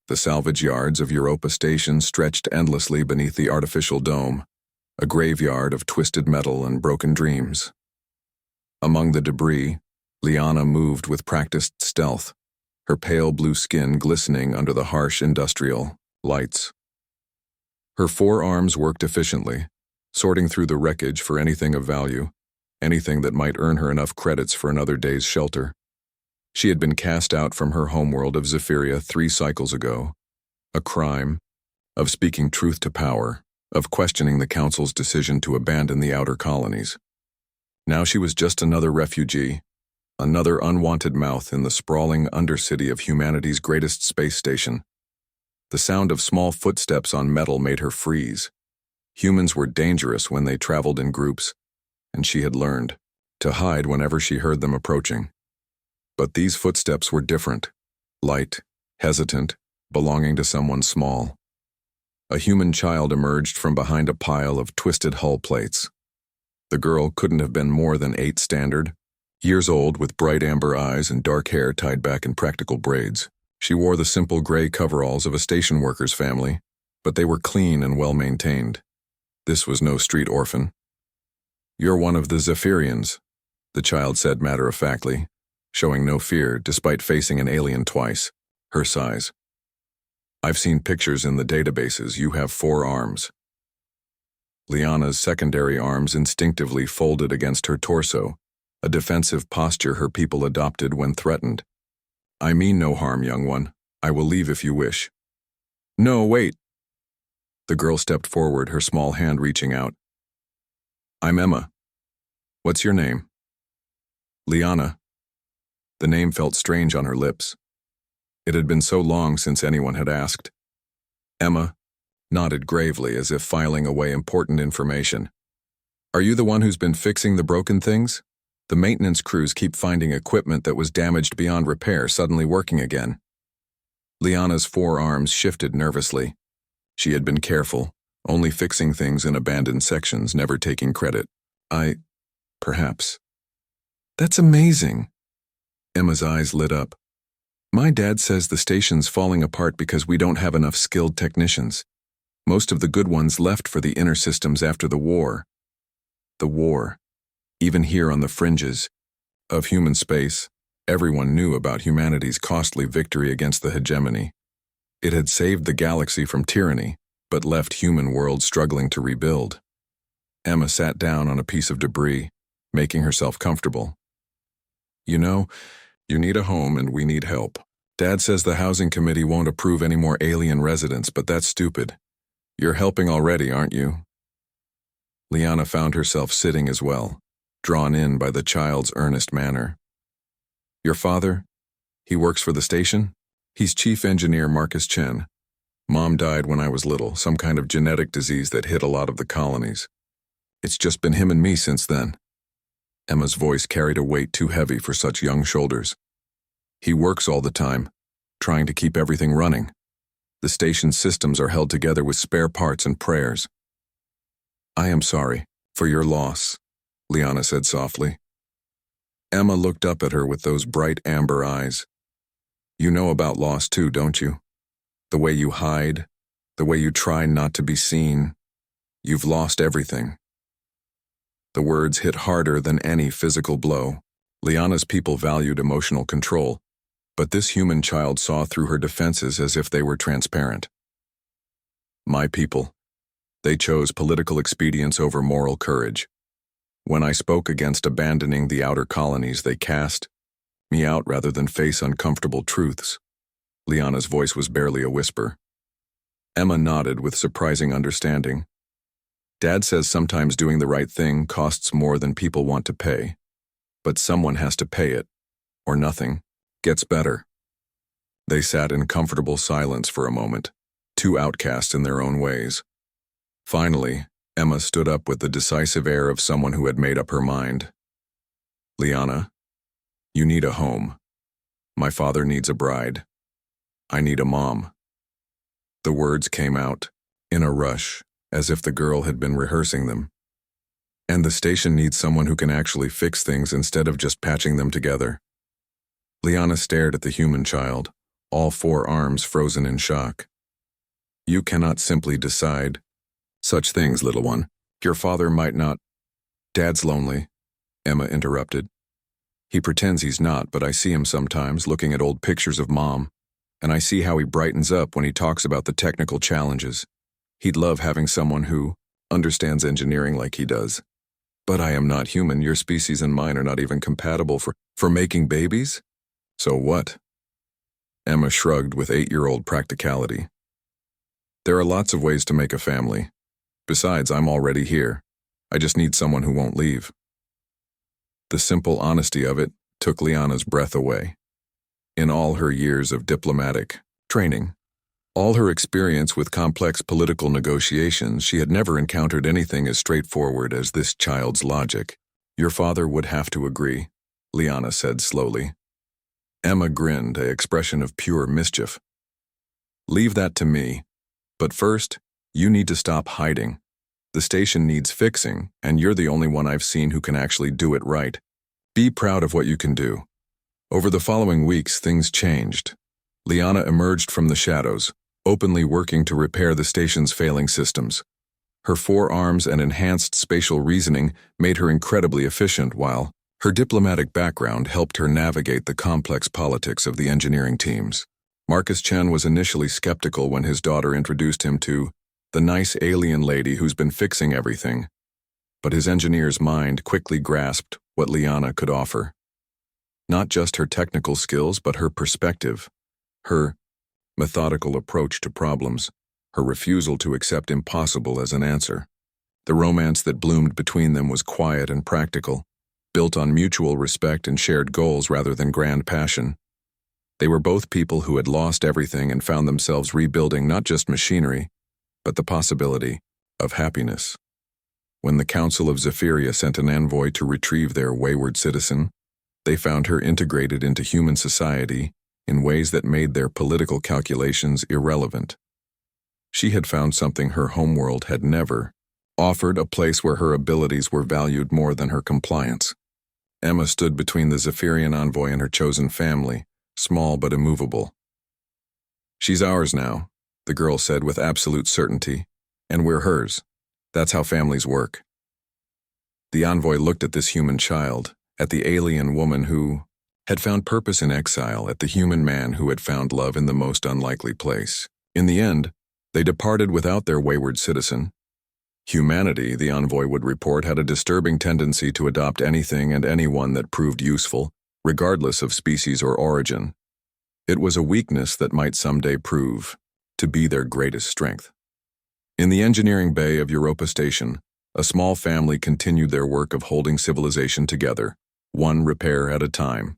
The salvage yards of Europa Station stretched endlessly beneath the artificial dome, a graveyard of twisted metal and broken dreams. Among the debris, Lyanna moved with practiced stealth, her pale blue skin glistening under the harsh industrial lights. Her forearms worked efficiently, sorting through the wreckage for anything of value, anything that might earn her enough credits for another day's shelter. She had been cast out from her homeworld of Zephyria 3 cycles ago. A crime, of speaking truth to power, of questioning the Council's decision to abandon the outer colonies. Now she was just another refugee, another unwanted mouth in the sprawling undercity of humanity's greatest space station. The sound of small footsteps on metal made her freeze. Humans were dangerous when they traveled in groups, and she had learned to hide whenever she heard them approaching. But these footsteps were different, light, hesitant, belonging to someone small. A human child emerged from behind a pile of twisted hull plates. The girl couldn't have been more than 8 standard, years old with bright amber eyes and dark hair tied back in practical braids. She wore the simple gray coveralls of a station worker's family, but they were clean and well-maintained. This was no street orphan. "You're one of the Zephyrians," the child said matter-of-factly, showing no fear despite facing an alien twice, her size. "I've seen pictures in the databases. You have 4 arms." Lyanna's secondary arms instinctively folded against her torso, a defensive posture her people adopted when threatened. "I mean no harm, young one. I will leave if you wish." "No, wait." The girl stepped forward, her small hand reaching out. "I'm Emma. What's your name?" "Lyanna." The name felt strange on her lips. It had been so long since anyone had asked. Emma nodded gravely as if filing away important information. "Are you the one who's been fixing the broken things? The maintenance crews keep finding equipment that was damaged beyond repair suddenly working again." Lyanna's forearms shifted nervously. She had been careful, only fixing things in abandoned sections, never taking credit. Perhaps. "That's amazing." Emma's eyes lit up. "My dad says the station's falling apart because we don't have enough skilled technicians. Most of the good ones left for the inner systems after the war. The war. Even here on the fringes of human space, everyone knew about humanity's costly victory against the hegemony. It had saved the galaxy from tyranny, but left human worlds struggling to rebuild." Emma sat down on a piece of debris, making herself comfortable. "You know, you need a home and we need help. Dad says the housing committee won't approve any more alien residents, but that's stupid. You're helping already, aren't you?" Lyanna found herself sitting as well, drawn in by the child's earnest manner. "Your father? He works for the station?" "He's Chief Engineer Marcus Chen. Mom died when I was little, some kind of genetic disease that hit a lot of the colonies. It's just been him and me since then." Emma's voice carried a weight too heavy for such young shoulders. "He works all the time, trying to keep everything running. The station's systems are held together with spare parts and prayers." "I am sorry for your loss," Lyanna said softly. Emma looked up at her with those bright amber eyes. "You know about loss too, don't you? The way you hide, the way you try not to be seen. You've lost everything." The words hit harder than any physical blow. Lyanna's people valued emotional control, but this human child saw through her defenses as if they were transparent. "My people. They chose political expedience over moral courage. When I spoke against abandoning the outer colonies, they cast me out rather than face uncomfortable truths." Lyanna's voice was barely a whisper. Emma nodded with surprising understanding. "Dad says sometimes doing the right thing costs more than people want to pay. But someone has to pay it, or nothing gets better." They sat in comfortable silence for a moment, 2 outcasts in their own ways. Finally, Emma stood up with the decisive air of someone who had made up her mind. "Lyanna, you need a home. My father needs a bride. I need a mom." The words came out, in a rush, as if the girl had been rehearsing them. "And the station needs someone who can actually fix things instead of just patching them together." Lyanna stared at the human child, all four arms frozen in shock. You cannot simply decide such things, little one. Your father might not. Dad's lonely, Emma interrupted. He pretends he's not, but I see him sometimes looking at old pictures of Mom, and I see how he brightens up when he talks about the technical challenges. He'd love having someone who understands engineering like he does. But I am not human. Your species and mine are not even compatible for making babies? So what? Emma shrugged with 8-year-old practicality. There are lots of ways to make a family. Besides, I'm already here. I just need someone who won't leave. The simple honesty of it took Lyanna's breath away. In all her years of diplomatic training, all her experience with complex political negotiations, she had never encountered anything as straightforward as this child's logic. Your father would have to agree, Lyanna said slowly. Emma grinned, an expression of pure mischief. Leave that to me. But first, you need to stop hiding. The station needs fixing, and you're the only one I've seen who can actually do it right. Be proud of what you can do. Over the following weeks, things changed. Lyanna emerged from the shadows, openly working to repair the station's failing systems. Her forearms and enhanced spatial reasoning made her incredibly efficient, while her diplomatic background helped her navigate the complex politics of the engineering teams. Marcus Chen was initially skeptical when his daughter introduced him to the nice alien lady who's been fixing everything, but his engineer's mind quickly grasped what Lyanna could offer. Not just her technical skills, but her perspective, her methodical approach to problems, her refusal to accept impossible as an answer. The romance that bloomed between them was quiet and practical, built on mutual respect and shared goals rather than grand passion. They were both people who had lost everything and found themselves rebuilding not just machinery, but the possibility of happiness. When the Council of Zephyria sent an envoy to retrieve their wayward citizen, they found her integrated into human society in ways that made their political calculations irrelevant. She had found something her homeworld had never offered, a place where her abilities were valued more than her compliance. Emma stood between the Zephyrian envoy and her chosen family, small but immovable. She's ours now, the girl said with absolute certainty, and we're hers. That's how families work. The envoy looked at this human child, at the alien woman who had found purpose in exile, at the human man who had found love in the most unlikely place. In the end, they departed without their wayward citizen. Humanity, the envoy would report, had a disturbing tendency to adopt anything and anyone that proved useful, regardless of species or origin. It was a weakness that might someday prove to be their greatest strength. In the engineering bay of Europa Station, a small family continued their work of holding civilization together, one repair at a time.